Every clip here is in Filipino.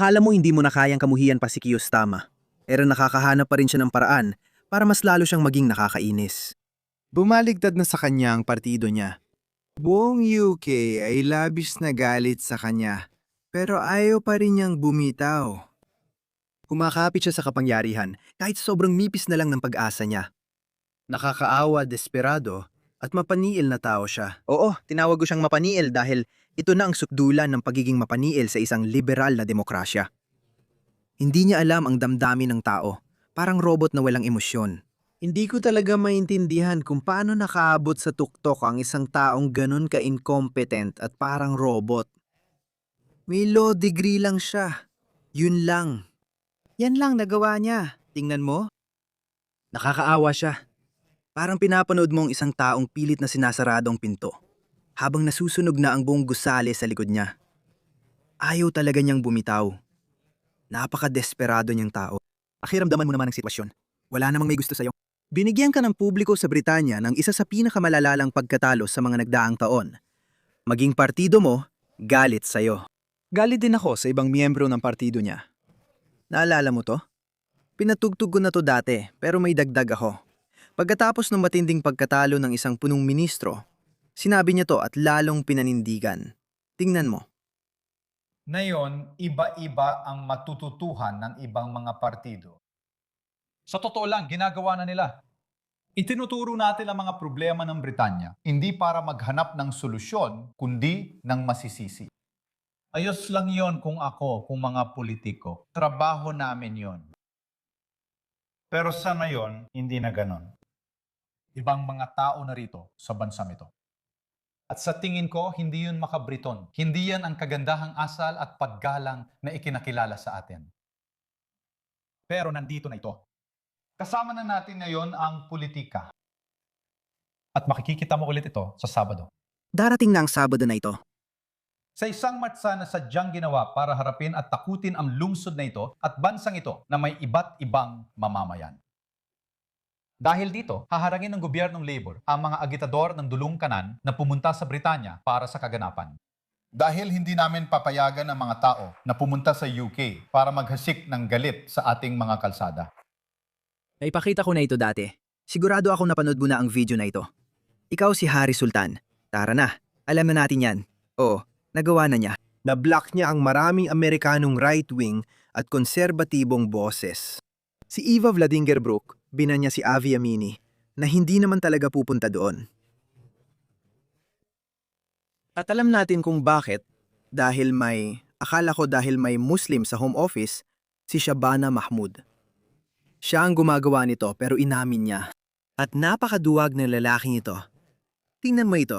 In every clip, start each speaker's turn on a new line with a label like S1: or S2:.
S1: Akala mo hindi mo na kayang kamuhian pa si Kiyostama, pero nakakahanap pa rin siya ng paraan para mas lalo siyang maging nakakainis.
S2: Bumaligtad na sa kanya ang partido niya. Buong UK ay labis na galit sa kanya, pero ayaw pa rin niyang bumitaw.
S1: Kumakapit siya sa kapangyarihan kahit sobrang nipis na lang ng pag-asa niya. Nakakaawa, desperado, at mapaniil na tao siya. Oo, tinawag ko siyang mapaniil dahil ito na ang sukdulan ng pagiging mapaniil sa isang liberal na demokrasya. Hindi niya alam ang damdamin ng tao, parang robot na walang emosyon.
S2: Hindi ko talaga maintindihan kung paano nakaabot sa tuktok ang isang taong ganun ka-incompetent at parang robot. May law degree lang siya. Yun lang. Yan lang nagawa niya. Tingnan mo.
S1: Nakakaawa siya. Parang pinapanood mo ang isang taong pilit na sinasarado ang pinto, habang nasusunog na ang buong gusali sa likod niya. Ayaw talaga niyang bumitaw. Napaka-desperado niyang tao. Pakiramdaman mo naman ang sitwasyon. Wala namang may gusto sa'yo. Binigyan ka ng publiko sa Britanya ng isa sa pinakamalalalang pagkatalo sa mga nagdaang taon. Maging partido mo, galit sa'yo. Galit din ako sa ibang miyembro ng partido niya. Naalala mo to? Pinatugtog ko na to dati, pero may dagdag ako. Pagkatapos ng matinding pagkatalo ng isang punong ministro, sinabi niya to at lalong pinanindigan. Tingnan mo.
S3: Ngayon, iba-iba ang matututuhan ng ibang mga partido. Sa totoo lang, ginagawa na nila. Itinuturo natin ang mga problema ng Britanya, hindi para maghanap ng solusyon, kundi ng masisisi. Ayos lang yon kung mga politiko. Trabaho namin yon. Pero sa ngayon, hindi na ganon. Ibang mga tao na rito sa bansang ito. At sa tingin ko, hindi yun makabriton. Hindi yan ang kagandahang asal at paggalang na ikinakilala sa atin. Pero nandito na ito. Kasama na natin ngayon ang politika. At makikikita mo ulit ito sa Sabado.
S1: Darating na ang Sabado na ito.
S3: Sa isang matsa na sadyang ginawa para harapin at takutin ang lungsod na ito at bansang ito na may iba't ibang mamamayan. Dahil dito, haharangin ng gobyernong Labour ang mga agitador ng dulong kanan na pumunta sa Britanya para sa kaganapan. Dahil hindi namin papayagan ang mga tao na pumunta sa UK para maghasik ng galit sa ating mga kalsada.
S1: Naipakita ko na ito dati. Sigurado akong napanood mo na ang video na ito. Ikaw si Harry Sultan. Tara na, alam na natin yan. Oo, nagawa na niya. Na-block niya ang maraming Amerikanong right-wing at konserbatibong boses. Si Eva Vladingerbrook, binanya si Avi Amini, na hindi naman talaga pupunta doon. At alam natin kung bakit, akala ko dahil may Muslim sa Home Office, si Shabana Mahmood. Siya ang gumagawa nito pero inamin niya. At napakaduwag ng lalaking ito. Tingnan mo ito.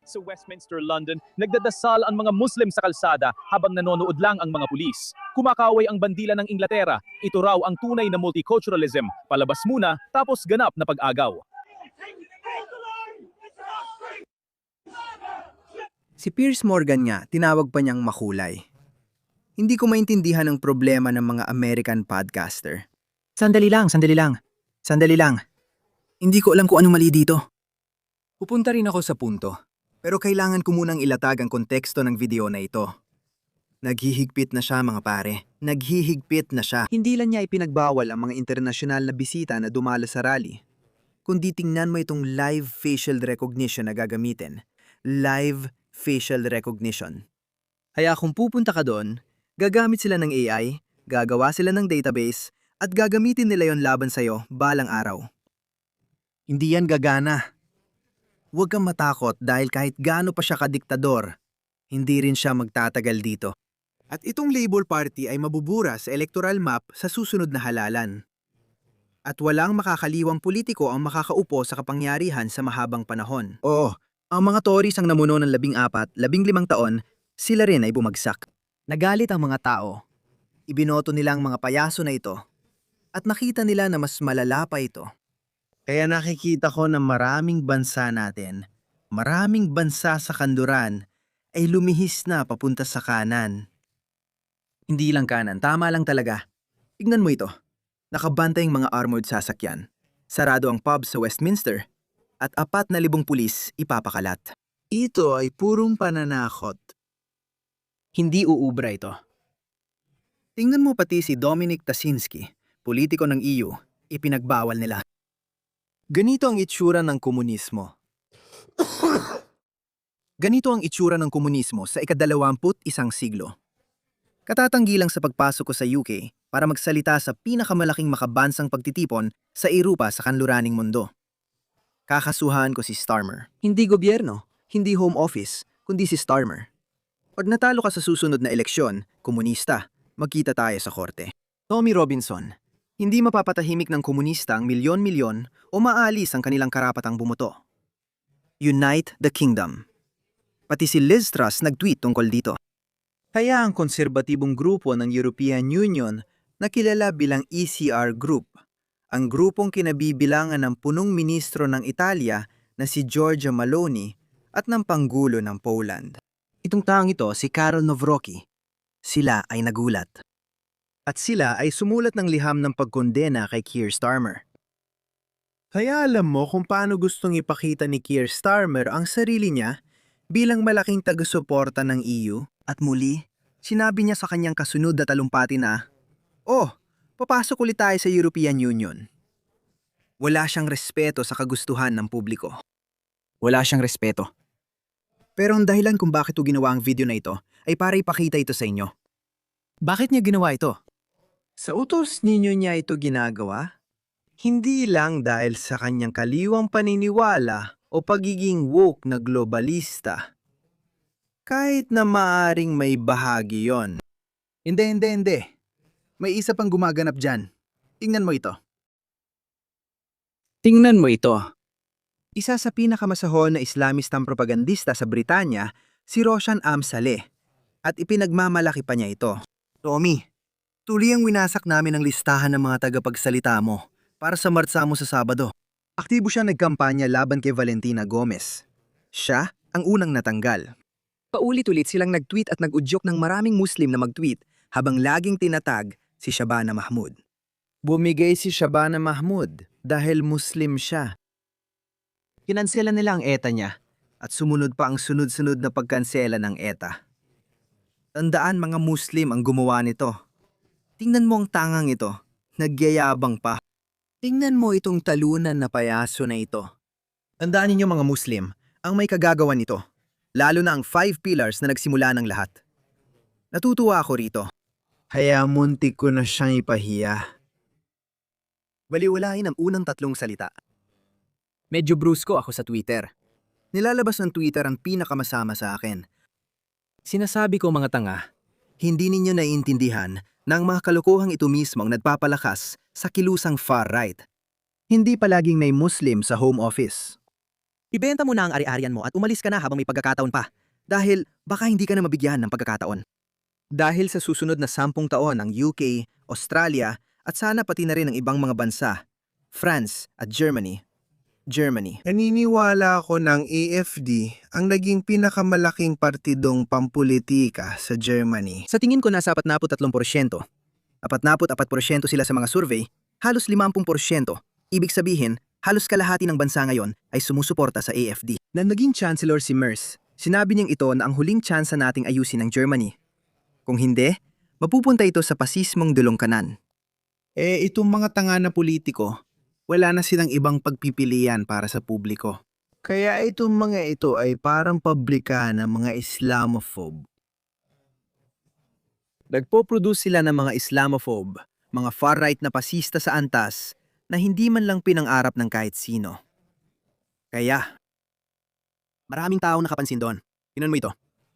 S4: Sa Westminster, London, nagdadasal ang mga Muslim sa kalsada habang nanonood lang ang mga pulis. Kumakaway ang bandila ng Inglaterra. Ito raw ang tunay na multiculturalism. Palabas muna, tapos ganap na pag-agaw.
S1: Si Piers Morgan nga, tinawag pa niyang makulay. Hindi ko maintindihan ang problema ng mga American podcaster. Sandali lang. Hindi ko alam kung anong mali dito. Pupunta rin ako sa punto, pero kailangan ko munang ilatag ang konteksto ng video na ito. Naghihigpit na siya mga pare. Naghihigpit na siya. Hindi lang niya ipinagbawal ang mga internasyonal na bisita na dumalo sa rally, kundi tingnan mo itong live facial recognition na gagamitin. Live facial recognition. Kaya kung pupunta ka doon, gagamit sila ng AI, gagawa sila ng database, at gagamitin nila yon laban sa'yo balang araw. Hindi yan gagana. Huwag kang matakot dahil kahit gaano pa siya kadiktador, hindi rin siya magtatagal dito. At itong Labour Party ay mabubura sa electoral map sa susunod na halalan. At walang makakaliwang politiko ang makakaupo sa kapangyarihan sa mahabang panahon. Oo, ang mga Tories ang namuno ng 14, 15 taon, sila rin ay bumagsak. Nagalit ang mga tao. Ibinoto nila ang mga payaso na ito. At nakita nila na mas malala pa ito. Kaya nakikita ko na maraming bansa natin, maraming bansa sa kanluran, ay lumihis na papunta sa kanan. Hindi lang kanan, tama lang talaga. Tignan mo ito. Nakabantay ang mga armored sasakyan. Sarado ang pub sa Westminster. At 4,000 pulis ipapakalat. Ito ay purong pananakot. Hindi uubra ito. Tingnan mo pati si Dominic Tasinski, politiko ng EU, ipinagbawal nila. Ganito ang itsura ng komunismo. Ganito ang itsura ng komunismo sa ika-21 siglo. Katatanggi lang sa pagpasok ko sa UK para magsalita sa pinakamalaking makabansang pagtitipon sa Europa sa kanluraning mundo. Kakasuhan ko si Starmer. Hindi gobyerno, hindi home office, kundi si Starmer. Pag natalo ka sa susunod na eleksyon, komunista, magkita tayo sa korte. Tommy Robinson, hindi mapapatahimik ng komunista ang milyon-milyon o maalis ang kanilang karapatang bumoto. Unite the Kingdom. Pati si Liz Truss nag-tweet tungkol dito. Kaya ang konserbatibong grupo ng European Union na kilala bilang ECR Group, ang grupong kinabibilangan ng punong ministro ng Italia na si Giorgia Meloni at ng Panggulo ng Poland. Itong taong ito, si Karol Nawrocki. Sila ay nagulat. At sila ay sumulat ng liham ng pagkondena kay Keir Starmer. Kaya alam mo kung paano gustong ipakita ni Keir Starmer ang sarili niya bilang malaking taga-suporta ng EU. At muli, sinabi niya sa kanyang kasunod na talumpati na, "Oh, papasok ulit tayo sa European Union." Wala siyang respeto sa kagustuhan ng publiko. Wala siyang respeto. Pero ang dahilan kung bakit ko ginawa ang video na ito ay para ipakita ito sa inyo. Bakit niya ginawa ito? Sa utos ninyo niya ito ginagawa? Hindi lang dahil sa kanyang kaliwang paniniwala o pagiging woke na globalista. Kahit na maaring may bahagi yon. Hindi. May isa pang gumaganap dyan. Tingnan mo ito. Tingnan mo ito. Isa sa pinakamasahol na Islamistang propagandista sa Britanya, si Roshan Amsaleh. At ipinagmamalaki pa niya ito. Tommy, tuloy ang winasak namin ang listahan ng mga tagapagsalita mo para sa martsa mo sa Sabado. Aktibo siya nagkampanya laban kay Valentina Gomez. Siya ang unang natanggal. Paulit-ulit silang nag-tweet at nag-udyok ng maraming Muslim na mag-tweet habang laging tinatag si Shabana Mahmood. Bumigay si Shabana Mahmood dahil Muslim siya. Kinansela nila ang ETA niya at sumunod pa ang sunod-sunod na pagkansela ng ETA. Tandaan mga Muslim ang gumawa nito. Tingnan mo ang tangang ito, nagyayabang pa. Tingnan mo itong talunan na payaso na ito. Tandaan ninyo mga Muslim, ang may kagagawan nito, lalo na ang 5 pillars na nagsimula ng lahat. Natutuwa ako rito. Kaya muntik ko na siyang ipahiya. Baliwalain ang unang 3 salita. Medyo brusko ako sa Twitter. Nilalabas ng Twitter ang pinakamasama sa akin. Sinasabi ko mga tanga, hindi ninyo naiintindihan na ang mga kalokohang ito mismo ang nagpapalakas sa kilusang far-right. Hindi palaging may Muslim sa home office. Ibenta mo na ang ari-arian mo at umalis ka na habang may pagkakataon pa dahil baka hindi ka na mabigyan ng pagkakataon. Dahil sa susunod na 10 taon ang UK, Australia at sana pati na rin ang ibang mga bansa, France at Germany. Naniniwala ako ng AfD ang naging pinakamalaking partidong pampulitika sa Germany. Sa tingin ko nasa 43%. 44% sila sa mga survey, halos 50%. Ibig sabihin, halos kalahati ng bansa ngayon ay sumusuporta sa AfD. Na naging chancellor si Merz, sinabi niyang ito na ang huling tsansa nating ayusin ng Germany. Kung hindi, mapupunta ito sa pasismong dulongkanan. Itong mga tanga na politiko, wala na silang ibang pagpipilian para sa publiko. Kaya itong mga ito ay parang pabrika ng mga Islamophobe. Nagpo-produce sila ng mga Islamophobe, mga far-right na pasista sa antas na hindi man lang pinang-arap ng kahit sino. Kaya, maraming tao nakapansin doon. Tingnan mo ito.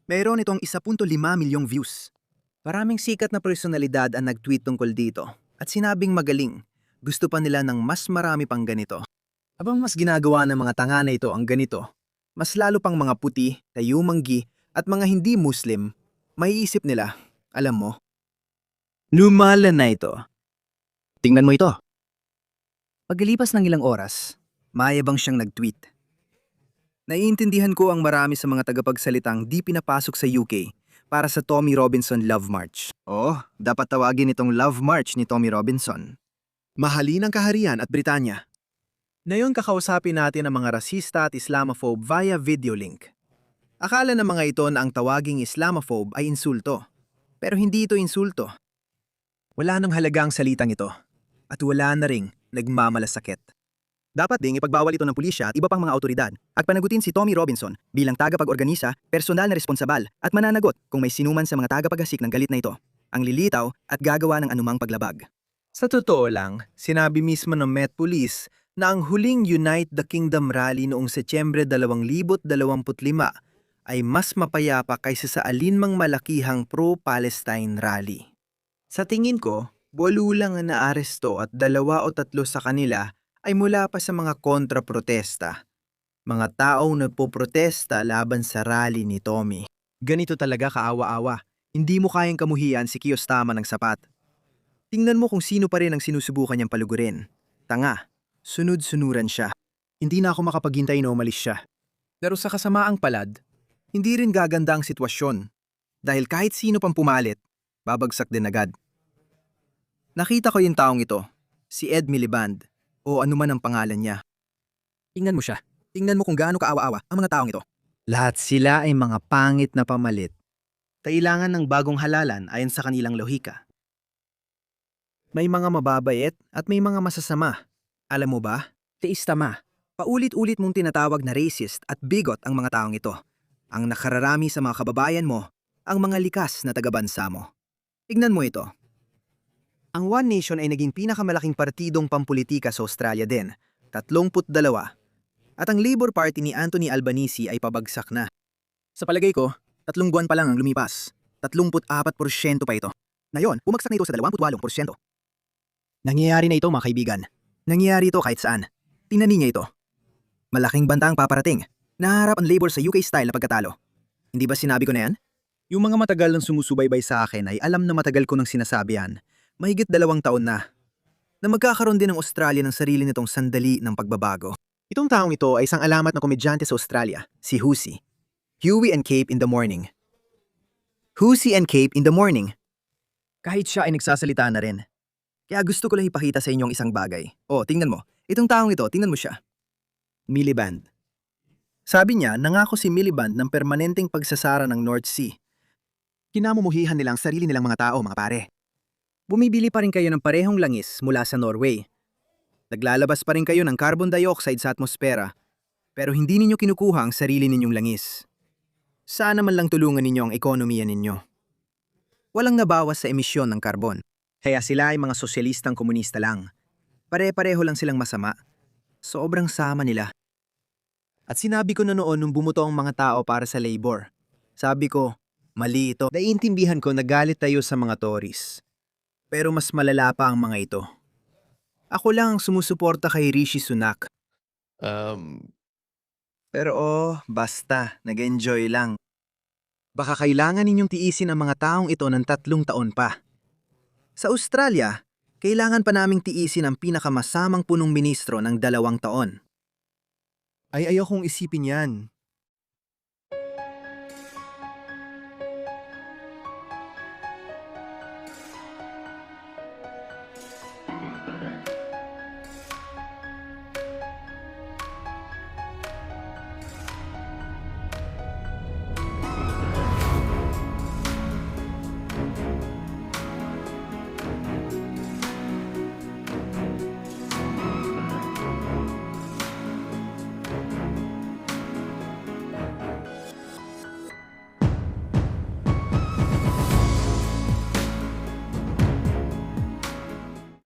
S1: Mayroon itong 1.5 milyong views. Maraming sikat na personalidad ang nag-tweet tungkol dito at sinabing magaling. Gusto pa nila ng mas marami pang ganito. Habang mas ginagawa ng mga tanga na ito ang ganito, mas lalo pang mga puti, tayumanggi at mga hindi Muslim, maiisip nila, alam mo, lumalan na ito. Tingnan mo ito. Pagkalipas ng ilang oras, mayabang siyang nag-tweet. Naiintindihan ko ang marami sa mga tagapagsalitang di pinapasok sa UK para sa Tommy Robinson Love March. Dapat tawagin itong Love March ni Tommy Robinson. Mahalin ang kaharian at Britanya. Ngayon kakausapin natin ang mga rasista at Islamophobe via video link. Akala ng mga ito na ang tawaging Islamophobe ay insulto. Pero hindi ito insulto. Wala nang halaga ang salitang ito. At wala na ring nagmamalasakit. Dapat ding ipagbawal ito ng pulisya at iba pang mga autoridad at panagutin si Tommy Robinson bilang tagapag-organisa, personal na responsabal at mananagot kung may sinuman sa mga tagapaghasik ng galit na ito, ang lilitaw at gagawa ng anumang paglabag.
S2: Sa totoo lang, sinabi mismo ng Met Police na ang huling Unite the Kingdom rally noong Setyembre 2025 ay mas mapayapa kaysa sa alinmang malakihang pro-Palestine rally. Sa tingin ko, walo lang ang naaresto at 2 o 3 sa kanila ay mula pa sa mga kontra-protesta. Mga taong nagpoprotesta laban sa rally ni Tommy. Ganito talaga kaawa-awa. Hindi mo kayang kamuhian si Kiyostama ng sapat. Tingnan mo kung sino pa rin ang sinusubukan niyang palugurin. Tanga, sunod-sunuran siya. Hindi na ako makapaghintay na umalis siya. Pero sa kasamaang palad, hindi rin gaganda ang sitwasyon. Dahil kahit sino pang pumalit, babagsak din agad. Nakita ko yung taong ito, si Ed Miliband, o anuman ang pangalan niya. Tingnan mo siya. Tingnan mo kung gaano kaawa-awa ang mga taong ito. Lahat sila ay mga pangit na pamalit. Kailangan ng bagong halalan ayon sa kanilang lohika. May mga mababait at may mga masasama. Alam mo ba? Teistama. Paulit-ulit mong tinatawag na racist at bigot ang mga taong ito. Ang nakararami sa mga kababayan mo, ang mga likas na tagabansa mo. Tignan mo ito. Ang One Nation ay naging pinakamalaking partidong pampulitika sa Australia din, 32. At ang Labour Party ni Anthony Albanese ay pabagsak na. Sa palagay ko, 3 buwan pa lang ang lumipas. 34% pa ito. Ngayon, bumagsak na ito sa 28%. Nangyayari na ito mga kaibigan. Nangyayari ito kahit saan. Tingnan niya ito. Malaking banta ang paparating. Naharap ang Labour sa UK style na pagkatalo. Hindi ba sinabi ko na yan? Yung mga matagal nang sumusubaybay sa akin ay alam na matagal ko nang sinasabi yan. Mahigit 2 taon na. Na magkakaroon din ng Australia ng sarili nitong sandali ng pagbabago. Itong taong ito ay isang alamat na komedyante sa Australia, si Hussey. Huey and Cape in the morning. Hussey and Cape in the morning. Kahit siya ay nagsasalita na rin. Kaya gusto ko lang ipakita sa inyong isang bagay. Oh, tingnan mo. Itong taong ito, tingnan mo siya. Miliband. Sabi niya, nangako si Miliband ng permanenteng pagsasara ng North Sea. Kinamumuhihan nilang sarili nilang mga tao, mga pare. Bumibili pa rin kayo ng parehong langis mula sa Norway. Naglalabas pa rin kayo ng carbon dioxide sa atmosfera, pero hindi ninyo kinukuha ang sarili ninyong langis. Sana man lang tulungan ninyo ang ekonomiya ninyo. Walang nabawas sa emisyon ng karbon. Kaya sila ay mga sosyalistang komunista lang. Pare-pareho lang silang masama. Sobrang sama nila. At sinabi ko na noon nung bumuto ang mga tao para sa labor. Sabi ko, mali ito. Naiintindihan ko na galit tayo sa mga Tories. Pero mas malala pa ang mga ito. Ako lang ang sumusuporta kay Rishi Sunak. Pero basta, nag-enjoy lang. Baka kailangan ninyong tiisin ang mga taong ito ng 3 taon pa. Sa Australia, kailangan pa naming tiisin ang pinakamasamang punong ministro ng 2 taon. Ay ayokong isipin yan.